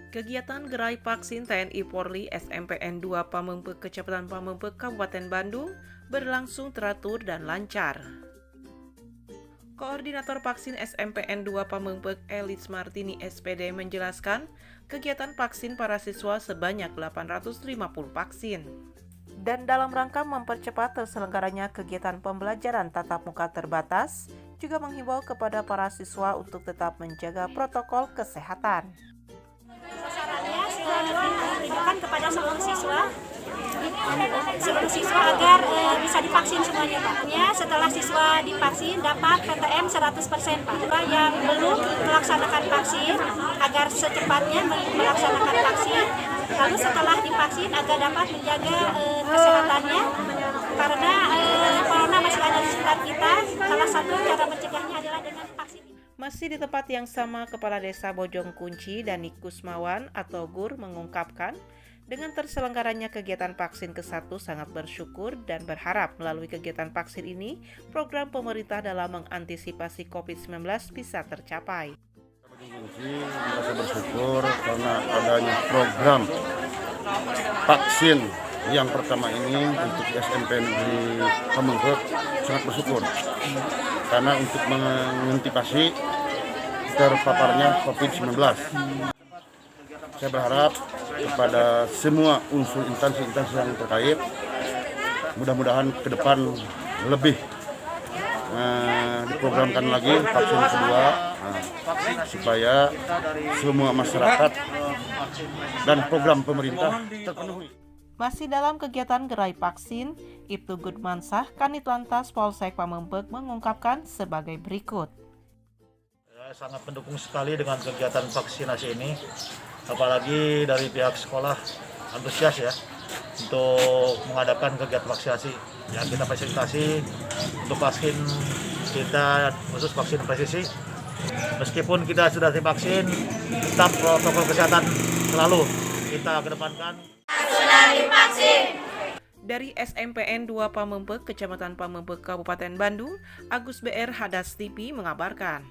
Kegiatan gerai vaksin TNI Polri SMPN 2 Pamengpeuk Kecamatan Pamengpeuk Kabupaten Bandung berlangsung teratur dan lancar. Koordinator vaksin SMPN 2 Pamengpeuk Elis Martini SPD menjelaskan, kegiatan vaksin para siswa sebanyak 850 vaksin. Dan dalam rangka mempercepat terselenggaranya kegiatan pembelajaran tatap muka terbatas, juga menghimbau kepada para siswa untuk tetap menjaga protokol kesehatan. Sasarannya sudah ditujukan kepada seluruh siswa agar bisa divaksin semuanya, Pak. Ya, setelah siswa divaksin dapat PTM 100%, Pak. Yang belum melaksanakan vaksin agar secepatnya melaksanakan vaksin. Lalu setelah divaksin agar dapat menjaga kesehatannya karena corona masih ada di sekitar kita. Salah satu cara mencegahnya adalah dengan vaksin. Masih di tempat yang sama, Kepala Desa Bojong Kunci Dani Kusmawan atau GUR mengungkapkan, dengan terselenggaranya kegiatan vaksin ke-1 sangat bersyukur dan berharap melalui kegiatan vaksin ini, program pemerintah dalam mengantisipasi COVID-19 bisa tercapai. Kunci merasa bersyukur karena adanya program vaksin yang pertama ini untuk SMPN di Pamengpeuk sangat bersyukur karena untuk mengantisipasi terpaparnya COVID-19. Saya berharap kepada semua unsur instansi yang terkait, mudah-mudahan ke depan lebih diprogramkan lagi vaksin kedua supaya semua masyarakat dan program pemerintah terpenuhi. Masih dalam kegiatan gerai vaksin, Ibtu Gudmansah, Kanit Lantas Polsek Pamengpeuk mengungkapkan sebagai berikut. Saya sangat mendukung sekali dengan kegiatan vaksinasi ini, apalagi dari pihak sekolah antusias ya untuk mengadakan kegiatan vaksinasi. Yang kita fasilitasi untuk vaksin kita khusus vaksin presisi. Meskipun kita sudah divaksin, tetap protokol kesehatan selalu kita kedepankan. Dari SMPN 2 Pamengpeuk, Kecamatan Pamengpeuk, Kabupaten Bandung, Agus BR Hadas TV mengabarkan.